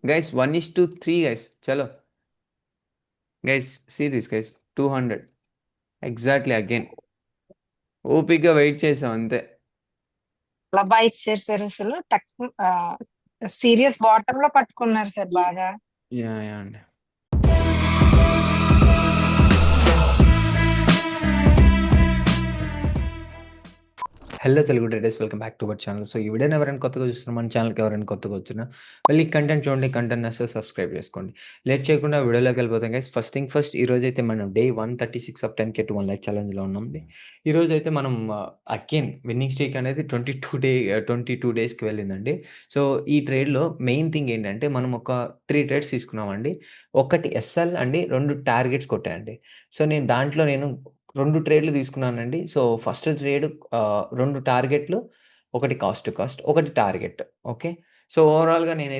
Guys, 1:3, guys. Chalo. Guys, see this, guys. 200. Exactly again. ఓపిక్గా wait చేసాం అంతే. అలా ఇచ్చారు సార్ అసలు సీరియస్ బాటమ్ లో పట్టుకున్నారు సార్ బాగా. యా అండి. Hello Telugu traders, welcome back to our channel. So ఈ వీడియోని ఎవరైనా కొత్తగా చూస్తున్నా, మన ఛానల్కి ఎవరైనా కొత్తగా వచ్చినా మళ్ళీ కంటెంట్ చూడండి, కంటెంట్ నచ్చితే సబ్స్క్రైబ్ చేసుకోండి. లేట్ చేయకుండా వీడియోలోకి వెళ్ళిపోతాం గైస్. ఫస్ట్ థింగ్ ఫస్ట్, ఈ రోజు అయితే మనం day 136 of 10K to 1 lakh ఛాలెంజ్లో ఉన్నామండి. ఈ రోజు అయితే మనం అగైన్ విన్నింగ్ స్ట్రీక్ అనేది 22 డేస్కి వెళ్ళిందండి. సో ఈ ట్రేడ్లో మెయిన్ థింగ్ ఏంటంటే మనం ఒక 3 ట్రేడ్స్ తీసుకున్నామండి. ఒకటి ఎస్ఎల్ అండి, 2 టార్గెట్స్ కొట్టాయండి. సో దాంట్లో నేను 2 ట్రేడ్‌లు తీసుకున్నానండి. సో ఫస్ట్ ట్రేడ్ 2 టార్గెట్‌లు, ఒకటి కాస్ట్ టు కాస్ట్, ఒకటి టార్గెట్. ఓకే. సో ఓవరాల్‌గా నేను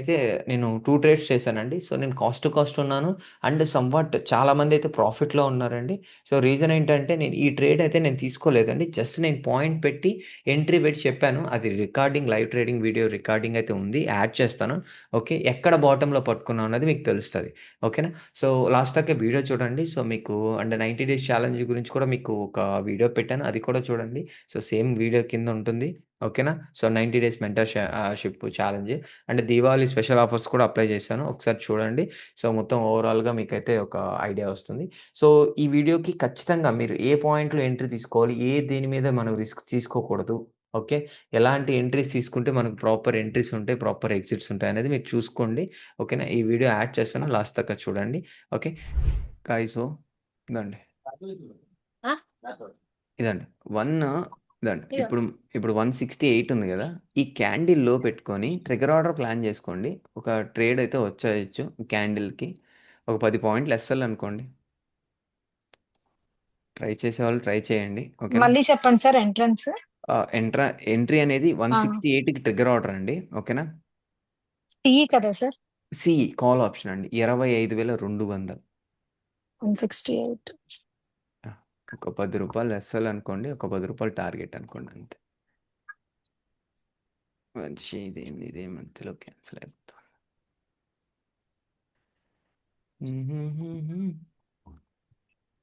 2 ట్రేడ్స్ చేశానండి. సో నేను కాస్ట్ టు కాస్ట్ ఉన్నాను. అండ్ సమ్‌వాట్ చాలామందైతే ప్రాఫిట్‌లో ఉన్నారండి. సో రీజన్ ఏంటంటే ఈ ట్రేడ్ అయితే నేను తీసుకోలేదండి. జస్ట్ నేను పాయింట్ పెట్టి ఎంట్రీ పెట్టి చెప్పాను. అది recording, live trading video recording అయితే ఉంది. యాడ్ చేస్తాను. ఓకే. ఎక్కడ బాటమ్‌లో పట్టుకున్నాం అన్నది మీకు తెలుస్తది. ఓకేనా. సో లాస్ట్ దాకా వీడియో చూడండి. సో మీకు అండ్ 90 డేస్ ఛాలెంజ్ గురించి కూడా మీకు ఒక వీడియో పెట్టాను. అది కూడా చూడండి. సో సేమ్ వీడియో కింద ఉంటుంది. ఓకేనా. So 90 days ship challenge and Diwali special offers కూడా అప్లై చేశాను. ఒకసారి చూడండి. సో మొత్తం ఓవరాల్‌గా మీకైతే ఒక ఐడియా వస్తుంది. సో ఈ వీడియోకి ఖచ్చితంగా మీరు ఏ పాయింట్‌లో ఎంట్రీ తీసుకోవాలి, దేని మీద మనం రిస్క్ తీసుకోకూడదు. ఓకే. ఎలాంటి ఎంట్రీస్ తీసుకుంటే మనకు ప్రాపర్ ఎంట్రీస్ ఉంటాయి, ప్రాపర్ ఎగ్జిట్స్ ఉంటాయనేది మీరు చూసుకోండి. ఓకేనా. ఈ వీడియో యాడ్ చేస్తాను. లాస్ట్ దాకా చూడండి. ఓకే. గాయ్స్, ఇదండి. ఆ? ఇదండి. 1 ఇదండి. ఇగో. ఇప్పుడు 168 ఉంది గదా! ఈ క్యాండిల్ లో పెట్టుకొని ట్రిగ్గర్ ఆర్డర్ ప్లాన్ జేసుకోండి. ఒక ట్రేడ్ అయితే వచ్చేయొచ్చు క్యాండిల్‌కి. ఒక 10 పాయింట్లు ఎస్ఎల్ అనుకోండి. ట్రై చేసేవాళ్ళు ట్రై చేయండి. ఓకేనా. మళ్ళీ చెప్పండి సార్ ఎంట్రన్స్. ఎంట్రీ అనేది 168కి ట్రిగ్గర్ ఆర్డర్ అండి. ఓకేనా. టీ కదా సార్? కాల్ ఆప్షన్ అండి. 25,200. 168. ఒక ₹10 ఎస్ఎల్ అనుకోండి. ఒక ₹10 టార్గెట్ అనుకోండి అంతే. మంచి ఇదే మధ్యలో క్యాన్సిల్ అయిపోతుంది.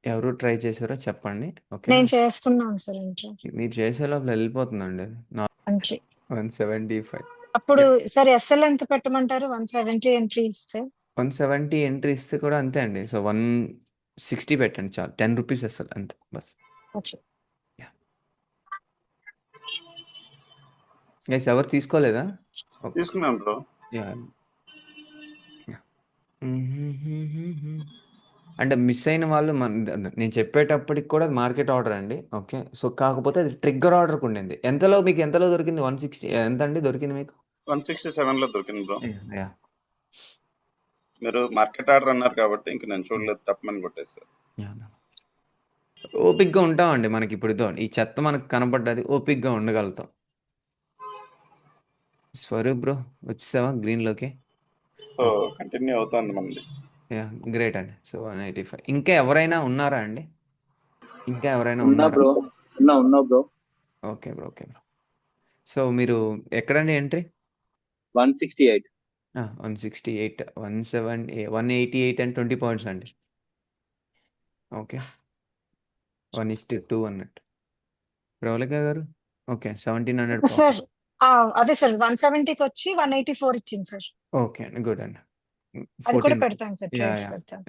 ఎవరు ట్రై చేశారో చెప్పండి. ఓకే. నేను చేస్తున్నాను సార్ ఎంట్రీ. మీరు చేసే లోపల వెళ్ళిపోతుందండి. ఎంట్రీ 175. అప్పుడు సార్ ఎస్ఎల్ ఎంత పెట్టమంటారు? 170 ఎంట్రీ ఇస్తే 170 ఎంట్రీ ఇస్తే కూడా అంతే అండి. సో 160 పెట్టండి చాలు. ₹10 ఎస్ఎల్ అంతే బస్. ఓకే. గైస్ ఎవరు తీసుకోలేదా? తీసుకున్నాను బ్రో. అంటే మిస్ అయిన వాళ్ళు నేను చెప్పేటప్పటికి కూడా మార్కెట్ ఆర్డర్ అండి. ఓకే. సో కాకపోతే అది ట్రిగ్గర్ ఆర్డర్‌కి ఉండింది. మీకు ఎంతలో దొరికింది? 160 ఎంత అండి దొరికింది మీకు? 167 దొరికింది బ్రో. యాహ్! మీరు మార్కెట్ ఆర్డర్ అన్నారు కాబట్టి ఇంక నేను చూడలేదు, తప్పమని కొట్టేసారు. ఓపిక్గా ఉంటామండి. మనకి ఇప్పుడు ఈ చెత్త మనకు కనపడ్డది, ఓపిక్గా ఉండగలుగుతాం. స్వరూప్ బ్రో వచ్చేసావా గ్రీన్‌లోకి? సో కంటిన్యూ అవుతుంది మనది. యాహ్! గ్రేట్ అండి. సో 185. ఇంకా ఎవరైనా ఉన్నారా అండి? ఇంకా ఎవరైనా ఉన్నా ఉన్నారా? బ్రో. ఉన్నా బ్రో. Okay bro. సో మీరు ఎక్కడండి ఎంట్రీ? 168. 168, 188 అండ్ 20 పాయింట్స్ అండి. ఓకే. 1:2 అన్నట్టు. ప్రవళిక గారు ఓకే. 1700 పాయింట్స్. సార్ అదే సార్ 170కి వచ్చి 184 ఇచ్చింది సార్. ఓకే అండి. గుడ్ అండి. అది కూడా 14 పెడతాను సార్. ట్రేడ్స్ పెడతాను.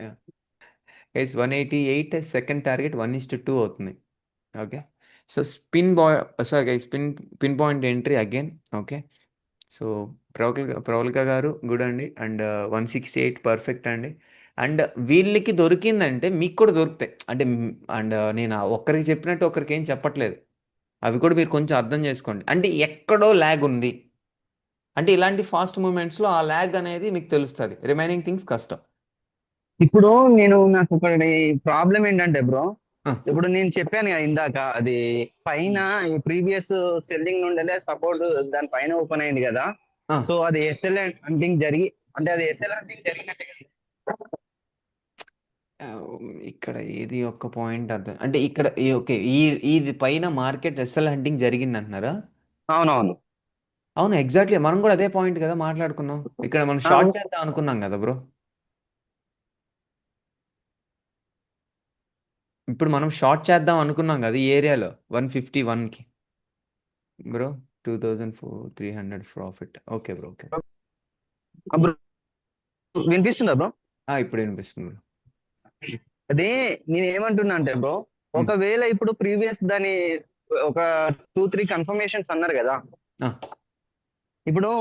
గైస్ 188 సెకండ్ టార్గెట్ 1:2 అవుతుంది. Okay. So pinpoint entry again. Okay. So Pravallika గారు గుడ్ అండి. అండ్ 168 పర్ఫెక్ట్ అండి. అండ్ వీళ్ళకి దొరికిందంటే మీకు కూడా దొరుకుతాయి. అంటే అండ్ నేను ఒక్కరికి చెప్పినట్టు ఒకరికి ఏం చెప్పట్లేదు. అవి కూడా మీరు కొంచెం అర్థం చేసుకోండి. అంటే ఎక్కడో ల్యాగ్ ఉంది. అంటే ఇలాంటి ఫాస్ట్ మూవ్‌మెంట్స్‌లో ఆ ల్యాగ్ అనేది మీకు తెలుస్తది. రిమైనింగ్ థింగ్స్ కష్టం. ఇప్పుడు నాకు ఒకటి ప్రాబ్లం ఏంటంటే బ్రో, ఆ! ఇప్పుడు నేను చెప్పాను కదా ఇందాక, అది పైన ఈ ప్రీవియస్ సెల్లింగ్ నుండి సపోర్ట్ దాని పైన ఓపెన్ అయింది కదా. ఆ! సో అది ఎస్ఎల్ హంటింగ్ అది ఎస్ఎల్ హంటింగ్ జరిగినట్టే కదా. ఇక్కడ ఏది ఒక్క పాయింట్ అర్థం అంటే ఇక్కడ ఓకే. ఇది పైన మార్కెట్ ఎస్ఎల్ హంటింగ్ జరిగిందంటున్నారా? అవునవును. అవును. ఎగ్జాక్ట్‌లీ. మనం కూడా అదే పాయింట్ కదా మాట్లాడుకున్నాం. ఇక్కడ మనం షార్ట్ చేద్దాం అనుకున్నాం కదా బ్రో. ఇప్పుడు మనం షార్ట్ చేద్దాం అనుకున్నాం కదా ఈ ఏరియాలో 151కి bro. 2300 profit. Okay bro. Okay. Bro వినిపిస్తుందా బ్రో? ఇప్పుడు వినిపిస్తుంది బ్రో. అదే నేను ఏమంటున్నా అంటే బ్రో, ఒకవేళ ఇప్పుడు ప్రీవియస్ దాని ఒక 2-3 కన్ఫర్మేషన్స్ అన్నారు కదా. ఆ, ఇప్పుడు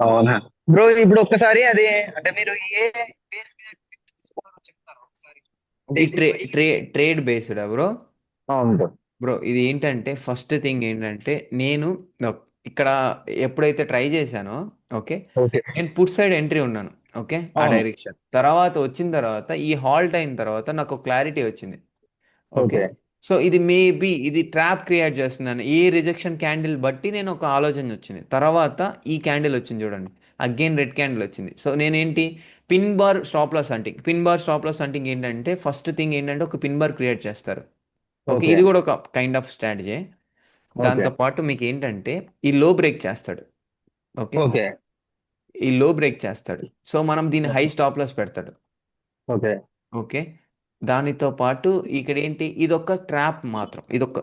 అవునా బ్రో, ఇప్పుడు ఒక్కసారి అది అంటే మీరు ఏ బేస్ మీద తీసుకున్నారో చెప్తారా ఒకసారి? అంటే ఈ ఇప్పుడు ట్రేడ్ బేస్డా బ్రో? అవును బ్రో. బ్రో ఇది ఏంటంటే ఫస్ట్ థింగ్ ఏంటంటే నేను ఇక్కడ ఎప్పుడైతే ట్రై చేశానో ఓకే, ఓకే. నేను పుట్ సైడ్ ఎంట్రీ ఉన్నాను. ఓకే, ఆ అవును. డైరెక్షన్ తర్వాత వచ్చిన తర్వాత ఈ హాల్ట్ అయిన తర్వాత నాకు క్లారిటీ వచ్చింది. Okay, okay. సో ఇది మేబీ ఇది ట్రాప్ క్రియేట్ చేస్తున్నాను ఈ రిజెక్షన్ క్యాండిల్ బట్టి నేను ఒక ఆలోచన వచ్చింది. తర్వాత ఈ క్యాండిల్ వచ్చింది చూడండి, అగైన్ రెడ్ క్యాండిల్ వచ్చింది. సో నేనేంటి pin bar stop loss hunting. Pin bar stop loss hunting ఏంటంటే ఫస్ట్ థింగ్ ఏంటంటే ఒక పిన్ బార్ క్రియేట్ చేస్తారు. Okay, okay. ఇది కూడా ఒక కైండ్ ఆఫ్ స్ట్రాటజీ. ఓకే. దాంతో పాటు మీకు ఏంటంటే ఈ లో బ్రేక్ చేస్తాడు. Okay, okay. ఈ లో బ్రేక్ చేస్తాడు. సో మనం దీన్ని హై స్టాప్ లాస్ పెడతాడు. ఓకే. ఓకే, దానితో పాటు ఇక్కడ ఏంటి ఇదొక ట్రాప్ మాత్రం, ఇదొక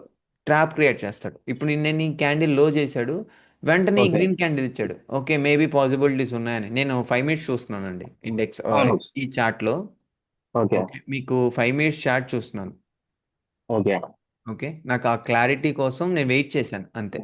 ట్రాప్ క్రియేట్ చేస్తాడు. ఇప్పుడు నేను ఈ క్యాండిల్ లో చేశాడు, వెంటనే ఈ ఓకే. గ్రీన్ క్యాండిల్ ఇచ్చాడు. ఓకే, మేబీ పాసిబిలిటీస్ ఉన్నాయని నేను 5 మినిట్స్ చూస్తున్నానండి ఇండెక్స్ అవును. ఈ చార్ట్లో. ఓకే. ఓకే, మీకు 5 మినిట్స్ చార్ట్ చూస్తున్నాను. ఓకే. ఓకే, నాకు ఆ క్లారిటీ కోసం నేను వెయిట్ చేశాను అంతే.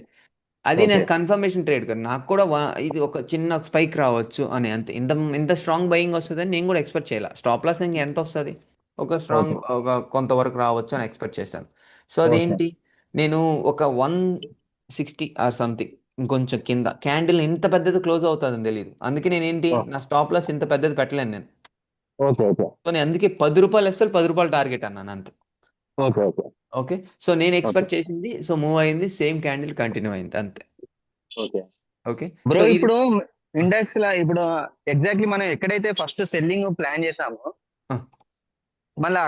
అది ఓకే. నాకు కన్ఫర్మేషన్ ట్రేడ్ కదా, నాకు కూడా ఇది ఒక చిన్న స్పైక్ రావచ్చు అని అంతే. ఇంత ఇంత స్ట్రాంగ్ బయింగ్ వస్తుందని నేను కూడా ఎక్స్పెక్ట్ చేయాలి. స్టాప్ లాస్ ఇంక ఎంత వస్తుంది, ఒక స్ట్రాంగ్ ఓకే. ఒక కొంతవరకు రావచ్చు అని ఎక్స్పెక్ట్ చేశాను. So okay. అదేంటి, నేను ఒక 160 ఆర్ సంథింగ్ ఇంకొంచెం కింద క్యాండిల్ ఇంత పెద్దది క్లోజ్ అవుతుందని తెలియదు. అందుకే నేను ఏంటి ఓ- నా స్టాప్ లాస్ ఇంత పెద్దది పెట్టలేను నేను. ఓకే. ఓకే. సో నేను అందుకే 10 రూపాయలు వేస్తే 10 రూపాయలు టార్గెట్ అన్నాను అంతే. ఓకే. ఓకే. ఓకే, సో నేను ఓకే. ఎక్స్పెక్ట్ చేసింది సో మూవ్ అయింది, సేమ్ క్యాండిల్ కంటిన్యూ అయింది అంతే. ఓకే ఓకే, బ్రో, సో ఇది ఇప్పుడు ఇండెక్స్ లా ఇప్పుడు ఎగ్జాక్ట్లీ మనం ఎక్కడైతే ఫస్ట్ సెల్లింగ్ ప్లాన్ చేసామో ఆ, మళ్ళీ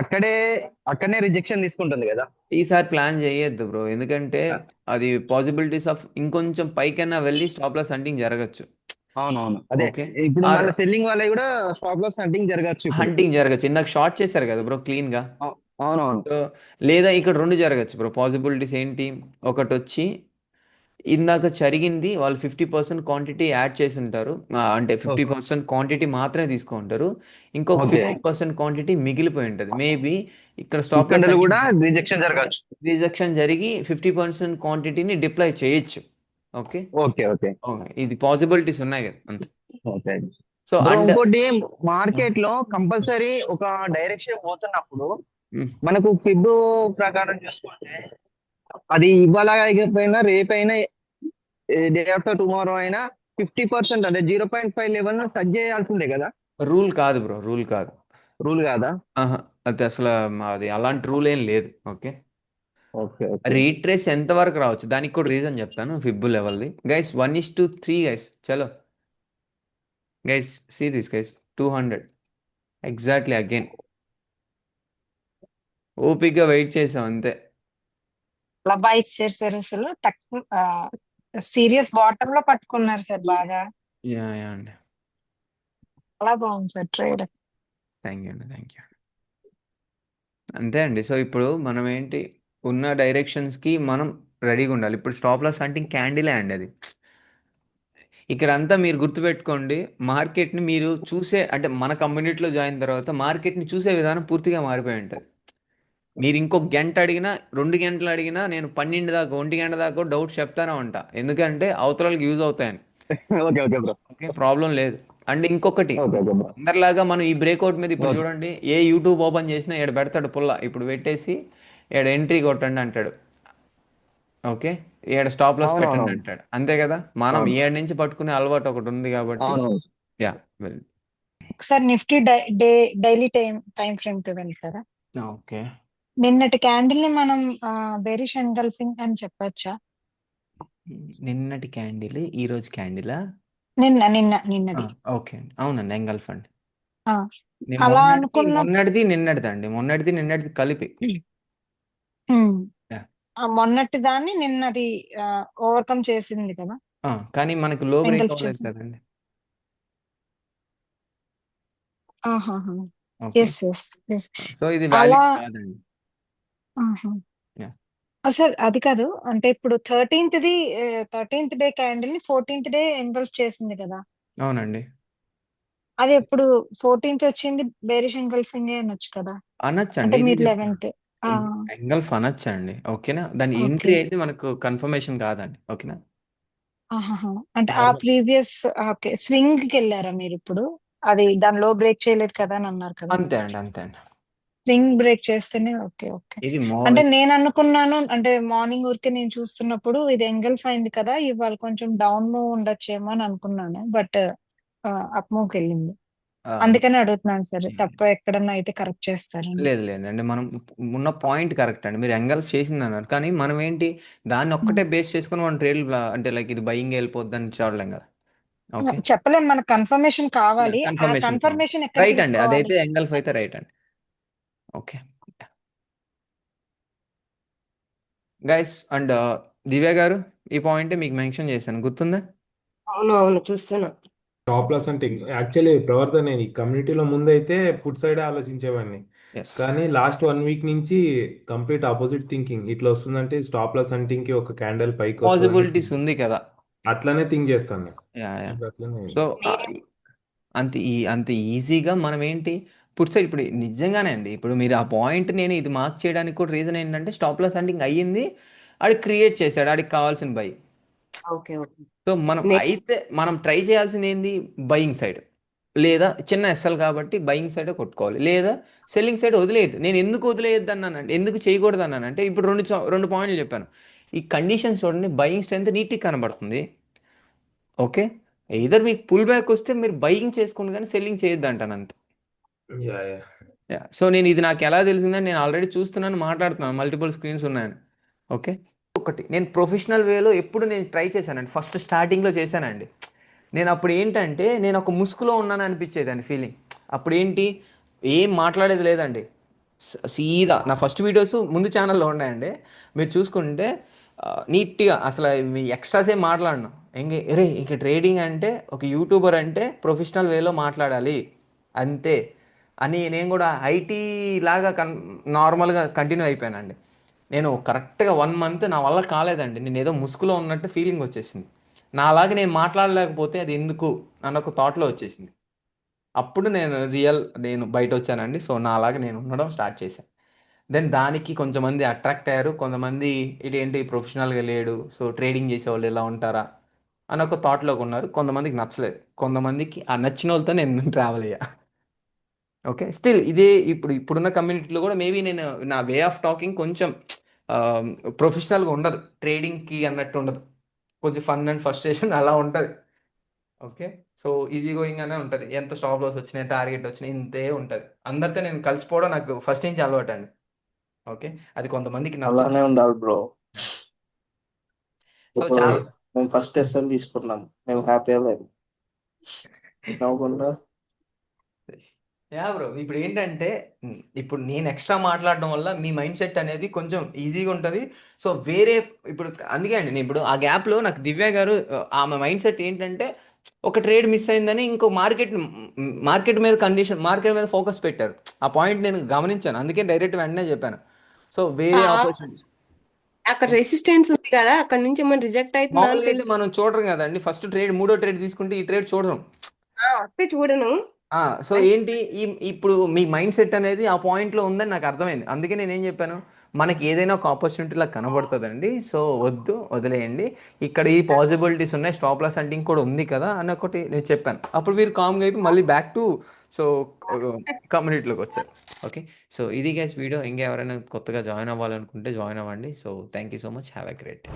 అక్కడనే రిజెక్షన్ తీసుకుంటుంది కదా. ఈసారి ప్లాన్ చేయొద్దు బ్రో, ఎందుకంటే అది పాసిబిలిటీస్ ఆఫ్ ఇంకొంచెం పైకన్నా వెళ్ళి స్టాప్ లాస్ హంటింగ్ జరగచ్చు. అవునవును. అదే ఓకే, ఇప్పుడు ఆర్ మళ్ళీ సెల్లింగ్ వాళ్ళవి కూడా స్టాప్ లాస్ హంటింగ్ జరగచ్చు ఇప్పుడు. హంటింగ్ జరగచ్చు. ఇందాక షార్ట్ చేశారు కదా బ్రో క్లీన్ గా. అవునవును. సో లేదా ఇక్కడ రెండు జరగచ్చు బ్రో. పాసిబిలిటీస్ ఏంటి, ఒకటి వచ్చి ఇందాక జరిగింది వాళ్ళు 50% క్వాంటిటీ యాడ్ చేసి ఉంటారు. అంటే 50% క్వాంటిటీ మాత్రమే తీసుకుంటారు, ఇంకొక ఓకే. 50% క్వాంటిటీ మిగిలిపోయి ఉంటుంది. మేబీ ఇక్కడ స్టాప్ లాస్ ఇక్కడ కూడా రిజెక్షన్ జరగచ్చు. రిజెక్షన్ జరిగి 50% క్వాంటిటీని డిప్లాయ్ చేయొచ్చు. Okay, okay. ఓకే. ఓకే, ఇది పాసిబిలిటీస్ ఉన్నాయి కదా అంతే. ఓకే సో బ్రో, అండ్ ఇంకోటి మార్కెట్ లో కంపల్సరీ ఒక డైరెక్షన్ పోతున్నప్పుడు మనకు ఫిబ్ ప్రకారం చూసుకుంటే అది ఇవాళ అయిపోయినా రేపైనా డే ఆఫ్టర్ టుమారో అయినా 50% అంటే 0.5 లెవెల్ టచ్ చేయాల్సిందే కదా. రూల్ కాదు బ్రో, రూల్ కాదు. రూల్ కాదా? ఆహా, అది అసలు అది అలాంటి రూల్ ఏం లేదు. Okay, okay. ఓకే. రీట్రేస్ ఎంత వరకు రావచ్చు దానికి కూడా రీజన్ చెప్తాను. ఫిబ్ లెవెల్ది గైస్ 1:3 గైస్. చలో guys, see this guys, 200 exactly again. ఓపిక్గా వెయిట్ చేసాం అంతే. అలా బైక్ చేశారు అసలు సీరియస్ బాటమ్ లో పట్టుకున్నారు సార్ బాగా. యా యా అండి, చాలా బాగుంది సార్ ట్రేడ్. థ్యాంక్ యూ అండి, థ్యాంక్ యూ. అంతే అండి. సో ఇప్పుడు మనం ఏంటి ఉన్న డైరెక్షన్స్కి మనం రెడీగా ఉండాలి. ఇప్పుడు స్టాప్ లాస్ అంటే క్యాండిలే అండి అది. ఇక్కడ అంతా మీరు గుర్తుపెట్టుకోండి, మార్కెట్ని మీరు చూసే అంటే మన కమ్యూనిటీలో జాయిన్ తర్వాత మార్కెట్ని చూసే విధానం పూర్తిగా మారిపోయి ఉంటుంది. మీరు ఇంకొక గంట అడిగినా 2 గంటలు అడిగినా నేను 12 దాకా 1 గంట దాకా డౌట్స్ చెప్తానే ఉంటా, ఎందుకంటే అవతరాలకు యూజ్ అవుతాయని. Okay. Okay bro. Okay, problem లేదు. అండ్ ఇంకొకటి, ఓకే. Okay bro. అందరిలాగా మనం ఈ బ్రేక్అవుట్ మీద ఇప్పుడు ఓకే. చూడండి, ఏ యూట్యూబ్ ఓపెన్ చేసినా ఈడ పెడతాడు పుల్ల, ఇప్పుడు పెట్టేసి ఈడ ఎంట్రీ కొట్టండి అంటాడు. ఓకే, ఈడ స్టాప్ లాస్ పెట్టండి అవునవునవును. అంటాడు. అంతే కదా, మనం అవును. ఏడు నుంచి పట్టుకునే అలవాటు ఒకటి ఉంది కాబట్టి. అవునవును. Yeah well. ఒకసారి నిఫ్టీ డైలీ టైం ఫ్రేమ్ కి వెళ్తారా? ఓకే, నిన్నటి క్యాండిల్ ని మనం బేరిష్ ఎంగల్ఫింగ్ అని చెప్పొచ్చా? నిన్నటి క్యాండిల్ ఈ రోజు క్యాండిలా? నిన్నది. ఓకే అండి, అవునండి, ఎంగల్ఫ్ అండి. ఆ, నేను అలా అనుకున్న మొన్నటిది నిన్నటిది కలిపి. ఉమ్, యా, మొన్నటి దాన్ని నిన్నది ఓవర్కమ్ చేసింది కదా. కానీ మనకు లో బ్రేక్ ఎంగల్ఫ్ అవ్వలేదు చేసింది. కదండి. ఆహాహా! Okay. Yes. Yes. Yes. So ఇది అలా వాలిడ్ కాదండి. ఆహా! యాహ్! అసలు అది కాదు. అంటే ఇప్పుడు 13థ్ డే క్యాండిల్‌ని 14థ్ డే ఎంగల్ఫ్ చేసింది కదా! అవునండి. అది ఎప్పుడు 14థ్ వచ్చింది బేరిష్ ఎంగల్ఫింగే అనొచ్చు కదా! అనొచ్చండి. అంటే ఇదే మీరు చెప్తున్నా. 11థ్. ఆ! ఎంగల్ఫ్ అనొచ్చండి. ఓకేనా. దాని ఓకే. ఎంట్రీ అయితే మనకు కన్ఫర్మేషన్ కాదండి. ఓకేనా. ఆహాహా! అంటే ఆ నార్మల్ ప్రీవియస్ ఓకే. స్వింగ్‌కెళ్లారా మీరిప్పుడు? అది దాని లో బ్రేక్ చేయలేదు కదా! అని అన్నారు కదా! అంతే అండి. అంతే అండి. స్వింగ్ బ్రేక్ చేస్తేనే ఓకే. ఓకే. ఇది అంటే నేననుకున్నాను అంటే మార్నింగ్ ఊరికే నేను చూస్తున్నప్పుడు ఇది ఎంగల్ఫ్ అయింది కదా! ఇవాళ కొంచెం డౌన్ మూవ్ ఉండొచ్చేమో అని అనుకున్నాను. బట్ అప్ మూవ్‌కెళ్ళింది. ఆహ్, అందుకనే అడుగుతున్నాను సార్. తప్పు ఎక్కడన్నా అయితే కరెక్ట్ చేస్తారని. లేదండి. మనం ఉన్న పాయింట్ కరెక్ట్ అండి. మీరు ఎంగల్ఫ్ చేసిందన్నారు. కానీ మనం ఏంటి దాన్ని హ్మ్. ఒక్కటే బేస్ చేసుకొని మనం ట్రేడ్‌లు అంటే లైక్ ఇది బయింగ్ ఎళ్ళిపోద్దని చూడలేం కదా! ఓకే. చెప్పలేం మనకు కన్ఫర్మేషన్ కావాలి. ఆ కన్ఫర్మేషన్ కావాలి. కన్ఫర్మేషన్ ఎక్కడ రైట్ అండి. తీసుకోవాలి? అదైతే ఎంగల్ఫ్ అయితే రైట్ అండి. ఓకే. గైస్ అండ్ దివ్య గారు ఈ పాయింటే మీకు మెన్షన్ చేశాను. గుర్తుందా? అవును అవును చూస్తున్నా. టాప్ లాస్ అంటే యాక్చువల్లీ ప్రవర్తన నేను ఈ కమ్యూనిటీలో ముందైతే ఫుడ్ సైడ్ ఆలోచించేవాడిని. యెస్. కానీ లాస్ట్ 1 వీక్ నుంచి కంప్లీట్ ఆపోజిట్ థింకింగ్. ఇట్లా వస్తుందంటే స్టాప్ లాస్ హంటింగ్ కి ఒక క్యాండిల్ పైకి వస్తుందని పాసిబిలిటీస్ ఉంది కదా! అట్లానే థింక్ చేస్తాను నేను. యాహ్! ఇప్పుడు అట్లనే సో, నేను అంత ఈజీగా మనమేంటి పుట్ సైడ్ ఇప్పుడు నిజంగానే అండి. ఇప్పుడు మీరు ఆ పాయింట్ నేను ఇది మార్క్ చేయడానికి కూడా రీజన్ ఏంటంటే స్టాప్ లాస్ హంటింగ్ అయ్యింది. ఆడు క్రియేట్ చేసాడు. ఆడికి కావాల్సిన బై. Okay okay. సో, మనం ట్రై చేయాల్సిందేంది బయింగ్ సైడ్. లేదా చిన్న ఎస్ఎల్ కాబట్టి బయింగ్ సైడే కొట్టుకోవాలి. లేదా సెల్లింగ్ సైడ్ వదిలేయద్దు. నేను ఎందుకు వదిలేయొద్దన్నానంటే ఎందుకు చేయకూడదన్నానంటే ఇప్పుడు 2 పాయింట్లు చెప్పాను. ఈ కండిషన్స్ చూడండి బయింగ్ స్ట్రెంత్ నీట్‌గా కనబడుతుంది. ఓకే. ఎయిదర్ మీకు పుల్ బ్యాక్ వస్తే మీరు బయింగ్ చేసుకోండి గానీ సెల్లింగ్ చేయొద్దంటాను అంతే. Yeah yeah yeah! సో, ఇది నాకెలా తెలిసిందని నేను ఆల్రెడీ చూస్తున్నాను, మాట్లాడుతున్నాను. మల్టిపుల్ స్క్రీన్స్ ఉన్నాయని. ఓకే. ఒకటి నేను ప్రొఫెషనల్ వేలో ఎప్పుడు నేను ట్రై చేశానండి. ఫస్ట్ స్టార్టింగ్‌లో చేశానండి. నేనప్పుడు ఏంటంటే నేను ఒక ముసుగులో ఉన్నాను అనిపించేదండి ఫీలింగ్. అప్పుడేంటి ఏం మాట్లాడేది లేదండి. సీదా నా ఫస్ట్ వీడియోస్ ముందు ఛానల్‌లో ఉన్నాయండి. మీరు చూసుకుంటే నీట్‌గా అసలు ఎక్స్ట్రాస్ ఏం మాట్లాడను. అరేయ్! ఇక ట్రేడింగ్ అంటే ఒక యూట్యూబర్ అంటే ప్రొఫెషనల్ వేలో మాట్లాడాలి. అంతే. అని నేను కూడా ఐటీ లాగా నార్మల్‌గా కంటిన్యూ అయిపోయానండి. నేను కరెక్ట్‌గా 1 మంత్ నా వల్ల కాలేదండి. నేనేదో ముసుగులో ఉన్నట్టు ఫీలింగ్ వచ్చేసింది. నాలాగా నేను మాట్లాడలేకపోతే అది ఎందుకు అన్న ఒక థాట్‌లో వచ్చేసింది. అప్పుడు నేను బయటొచ్చానండి. సో, నాలాగా నేను ఉండడం స్టార్ట్ చేశా. దెన్ దానికి కొంచెంమంది అట్రాక్ట్ అయ్యారు. కొంతమంది ఇదేంటి ప్రొఫెషనల్‌గా లేడు. సో, ట్రేడింగ్ చేసేవాళ్ళు ఇలా ఉంటారా? అని ఒక థాట్‌లోకున్నారు. కొంతమందికి నచ్చలేదు. కొంతమందికి ఆ నచ్చినోళ్ళతో నేను ట్రావెల్ అయ్యా. ఓకే. స్టిల్ ఇప్పుడున్న కమ్యూనిటీలో గూడా మేబీ నా వే ఆఫ్ టాకింగ్ కొంచెం ఆహ్, ప్రొఫెషనల్‌గా ఉండదు. ట్రేడింగ్‌కి అన్నట్టు ఉండదు. కొంచెం ఫన్ అండ్ ఫ్రస్ట్రేషన్ అలా ఉంటది. ఓకే. సో, ఈజీ గోయింగ్ అనే ఉంటది. ఎంత స్టాప్ లాస్ వచ్చినాయి, టార్గెట్ వచ్చినాయి ఇంతే ఉంటది. అందరితో నేను కలిసిపోవడం నాకు ఫస్ట్ నుంచి అలవాటండి. ఓకే. అది కొంతమందికి నచ్చదు. అలానే ఉండాలి బ్రో. సో, ఇప్పుడు చాలా మేము ఫస్ట్ ఎస్ఎల్ తీసుకున్నాం. మేము హ్యాపీగా లేదు. నవ్వకుండా యాహ్! బ్రో. ఇప్పుడేంటంటే ఇప్పుడు నేను ఎక్స్‌ట్రా మాట్లాడడం వల్ల మీ మైండ్ సెట్ అనేది కొంచెం ఈజీగా ఉంటది. సో, ఇప్పుడు అందుకే అండి నేను ఇప్పుడు ఆ గ్యాప్‌లో నాకు దివ్య గారు ఆమె మైండ్ సెట్ ఏంటంటే ఒక ట్రేడ్ మిస్ అయిందని ఇంకో మార్కెట్ మీద ఫోకస్ పెట్టారు. ఆ పాయింట్ నేను గమనించాను. అందుకే డైరెక్ట్ వెంటనే చెప్పాను. సో, వేరే ఆ, ఆపర్చునిటీస్ అక్కడ రెసిస్టెన్స్ ఉంది కదా, అక్కడ నుంచి ఏమైనా రిజెక్ట్ అవుతుందా అని మామూలుగా అయితే తెలుసు. మనం చూడరు గదండీ. మూడో ట్రేడ్ తీసుకుంటే ఈ ట్రేడ్ చూడరు. వస్తే చూడను. సో, ఏంటి ఇప్పుడు మీ మైండ్ సెట్ అనేది ఆ పాయింట్‌లో ఉందని నాకు అర్థమైంది. అందుకే నేనేం చెప్పాను, మనకి ఏదైనా ఒక ఆపర్చునిటీలా కనబడతదండి. సో, వదిలేయండి. ఇక్కడ ఈ పాసిబిలిటీస్ ఉన్నాయి. స్టాప్ లాస్ హంటింగ్ కూడా ఉంది కదా! అని ఒకటి నేను చెప్పాను. అప్పుడు మీరు కామ్‌గా అయిపోయి మళ్ళీ బ్యాక్ టు సో, కమ్యూనిటీలోకొచ్చారు. ఓకే. సో, ఇది గైస్ వీడియో. ఇంకా ఎవరైనా కొత్తగా జాయిన్ అవ్వాలనుకుంటే జాయిన్ అవ్వండి. So, thank you so much. Have a great day.